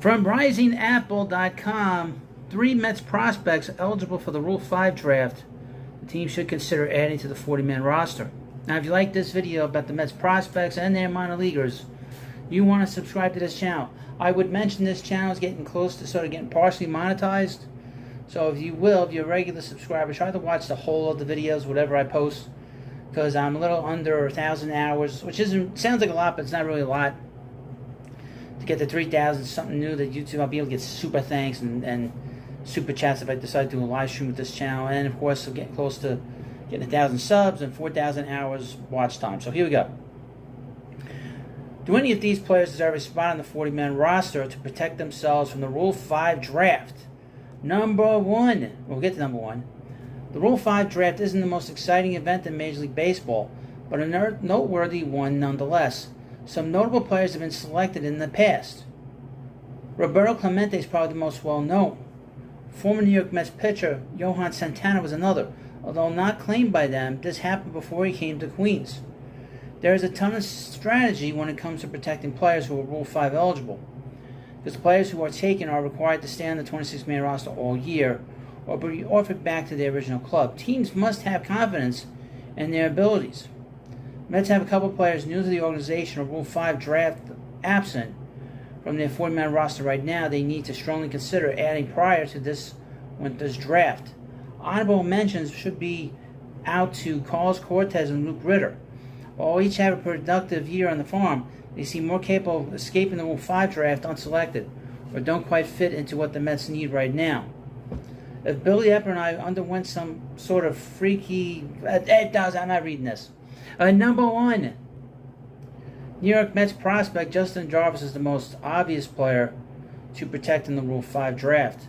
From risingapple.com, 3 Mets prospects eligible for the Rule 5 draft the team should consider adding to the 40-man roster. Now, if you like this video about the Mets prospects and their minor leaguers, you want to subscribe to this channel. I would mention this channel is getting close to sort of getting partially monetized. So if you will, if you're a regular subscriber, try to watch the whole of the videos, whatever I post, because I'm a little under 1,000 hours, which sounds like a lot, but it's not really a lot. To get to 3,000, something new that YouTube, I'll be able to get super thanks and super chats if I decide to do a live stream with this channel. And of course, I'm getting close to getting 1,000 subs and 4,000 hours watch time. So here we go. Do any of these players deserve a spot on the 40-man roster to protect themselves from the Rule 5 draft? Number 1. We'll get to number 1. The Rule 5 draft isn't the most exciting event in Major League Baseball, but a noteworthy one nonetheless. Some notable players have been selected in the past. Roberto Clemente is probably the most well-known. Former New York Mets pitcher Johan Santana was another. Although not claimed by them, this happened before he came to Queens. There is a ton of strategy when it comes to protecting players who are Rule 5 eligible, because the players who are taken are required to stay on the 26-man roster all year or be offered back to their original club. Teams must have confidence in their abilities. Mets have a couple players new to the organization or Rule 5 draft absent from their 40-man roster right now they need to strongly consider adding prior to this winter's draft. Honorable mentions should be out to Carlos Cortez and Luke Ritter. While each have a productive year on the farm, they seem more capable of escaping the Rule 5 draft unselected or don't quite fit into what the Mets need right now. If Billy Epper and I underwent some sort of freaky... I'm not reading this. Number 1. New York Mets prospect Justin Jarvis is the most obvious player to protect in the Rule 5 draft.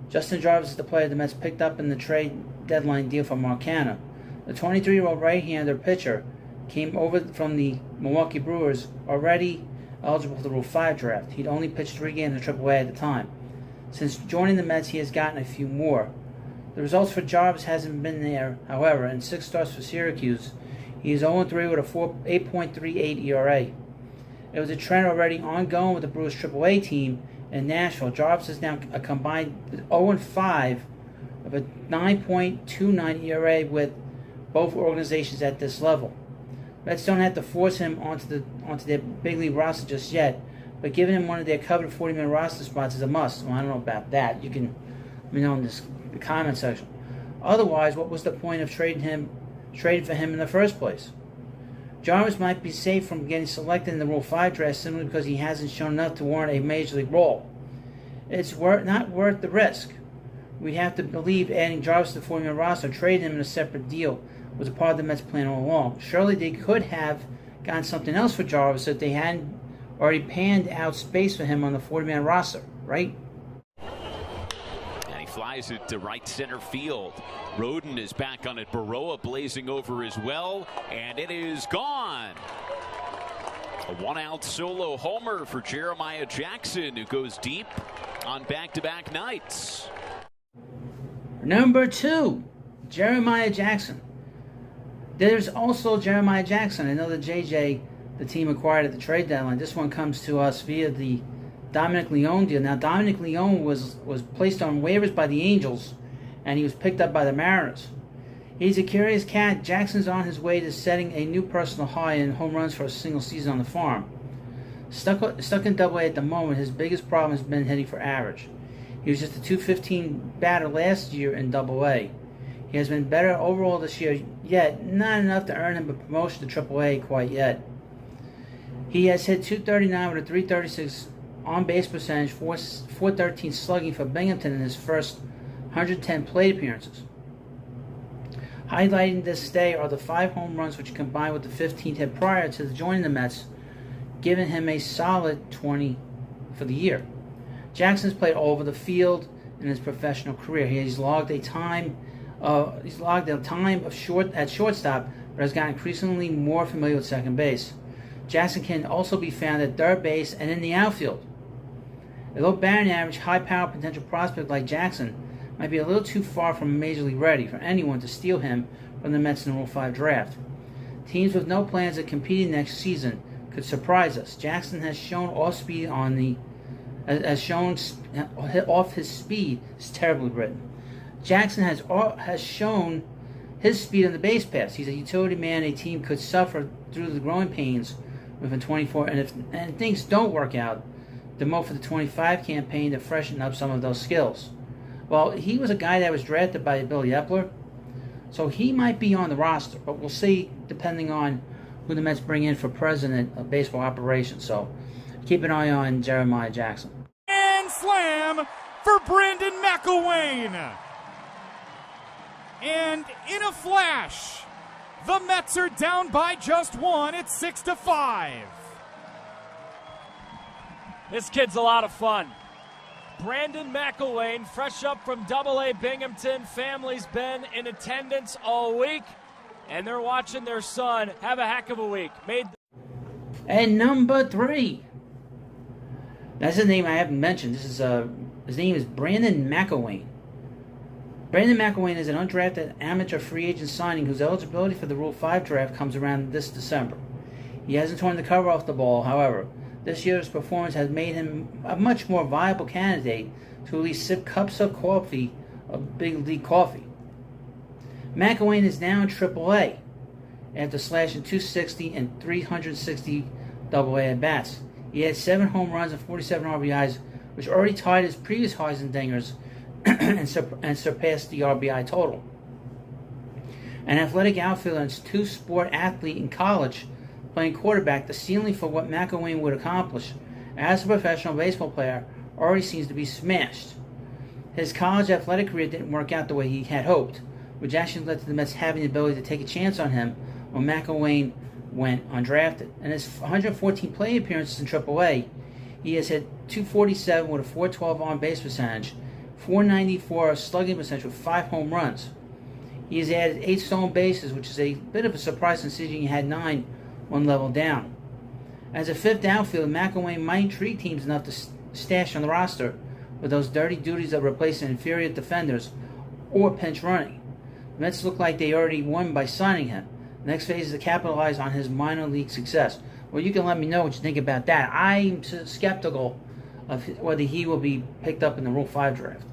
Justin Jarvis is the player the Mets picked up in the trade deadline deal for Mark Canha. The 23-year-old right-hander pitcher came over from the Milwaukee Brewers, already eligible for the Rule 5 draft. He'd only pitched 3 games in AAA at the time. Since joining the Mets, he has gotten a few more. The results for Jarvis hasn't been there, however. In 6 starts for Syracuse, he is 0-3 with a 8.38 ERA. It was a trend already ongoing with the Brewers AAA team in Nashville. Jarvis is now a combined 0-5 of a 9.29 ERA with both organizations at this level. Mets don't have to force him onto their big league roster just yet, but giving him one of their coveted 40-man roster spots is a must. Well, I don't know about that. You can let me know in the comment section. Otherwise, what was the point of trading for him in the first place? Jarvis might be safe from getting selected in the Rule 5 draft simply because he hasn't shown enough to warrant a major league role. It's not worth the risk. We'd have to believe adding Jarvis to the 40-man roster or trading him in a separate deal was a part of the Mets' plan all along. Surely they could have gotten something else for Jarvis if they hadn't already panned out space for him on the 40-man roster, right? And he flies it to right center field. Roden is back on it. Baroa blazing over as well, and it is gone. A 1-out solo homer for Jeremiah Jackson, who goes deep on back-to-back nights. Number 2, Jeremiah Jackson. There's also Jeremiah Jackson, another JJ the team acquired at the trade deadline. This one comes to us via the Dominic Leone deal. Now, Dominic Leone was placed on waivers by the Angels, and he was picked up by the Mariners. He's a curious cat. Jackson's on his way to setting a new personal high in home runs for a single season on the farm. Stuck in Double-A at the moment, his biggest problem has been hitting for average. He was just a .215 batter last year in Double-A. He has been better overall this year, yet not enough to earn him a promotion to AAA quite yet. He has hit .239 with a .336 on-base percentage, .413 slugging for Binghamton in his first 110 plate appearances. Highlighting this stay are the 5 home runs, which combined with the 15 hit prior to joining the Mets, giving him a solid 20 for the year. Jackson's played all over the field in his professional career. He's logged a time at shortstop, but has gotten increasingly more familiar with second base. Jackson can also be found at third base and in the outfield. A low batting average, high-power potential prospect like Jackson might be a little too far from Major League ready for anyone to steal him from the Mets in the Rule 5 draft. Teams with no plans of competing next season could surprise us. Jackson has shown off-speed on the as shown off his speed is terribly written. Jackson has shown his speed on the base paths. He's a utility man a team could suffer through the growing pains within 24. And if things don't work out, demote for the 25 campaign to freshen up some of those skills. Well, he was a guy that was drafted by Billy Epler, so he might be on the roster, but we'll see depending on who the Mets bring in for president of baseball operations. So keep an eye on Jeremiah Jackson. And slam for Brandon McElwain. And in a flash, the Mets are down by just one. It's 6-5. This kid's a lot of fun. Brandon McElwain, fresh up from AA Binghamton. Family's been in attendance all week, and they're watching their son have a heck of a week. And number 3. That's a name I haven't mentioned. His name is Brandon McElwain. Brandon McElwain is an undrafted amateur free agent signing whose eligibility for the Rule 5 draft comes around this December. He hasn't torn the cover off the ball, however. This year's performance has made him a much more viable candidate to at least sip cups of coffee, of big league coffee. McElwain is now in AAA after slashing 260 and 360 AA at-bats. He had 7 home runs and 47 RBIs, which already tied his previous highs and dingers and surpassed the RBI total. An athletic outfielder and 2-sport athlete in college, playing quarterback, the ceiling for what McElwain would accomplish as a professional baseball player already seems to be smashed. His college athletic career didn't work out the way he had hoped, which actually led to the Mets having the ability to take a chance on him when McElwain went undrafted. In his 114 play appearances in AAA, he has hit .247 with a .412 on-base percentage, .494 slugging percentage with 5 home runs. He has added 8 stolen bases, which is a bit of a surprise considering he had 9 one level down. As a 5th outfielder, McElwain might intrigue teams enough to stash on the roster with those dirty duties of replacing inferior defenders or pinch running. The Mets look like they already won by signing him. The next phase is to capitalize on his minor league success. Well, you can let me know what you think about that. I'm skeptical of whether he will be picked up in the Rule 5 draft,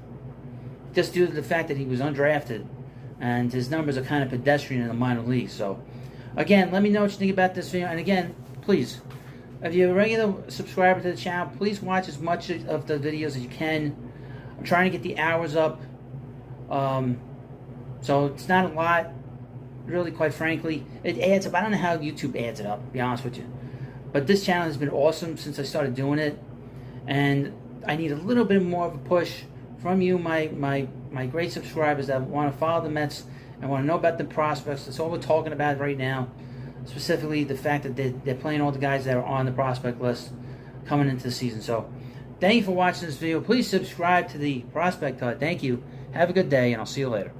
just due to the fact that he was undrafted and his numbers are kind of pedestrian in the minor league. So again, let me know what you think about this video. And again, please, if you're a regular subscriber to the channel, please watch as much of the videos as you can. I'm trying to get the hours up. So it's not a lot, really, quite frankly. It adds up. I don't know how YouTube adds it up, to be honest with you. But this channel has been awesome since I started doing it. And I need a little bit more of a push from you, my great subscribers that want to follow the Mets and want to know about the prospects. That's all we're talking about right now. Specifically, the fact that they're playing all the guys that are on the prospect list coming into the season. So, thank you for watching this video. Please subscribe to the Prospect Hut. Thank you. Have a good day, and I'll see you later.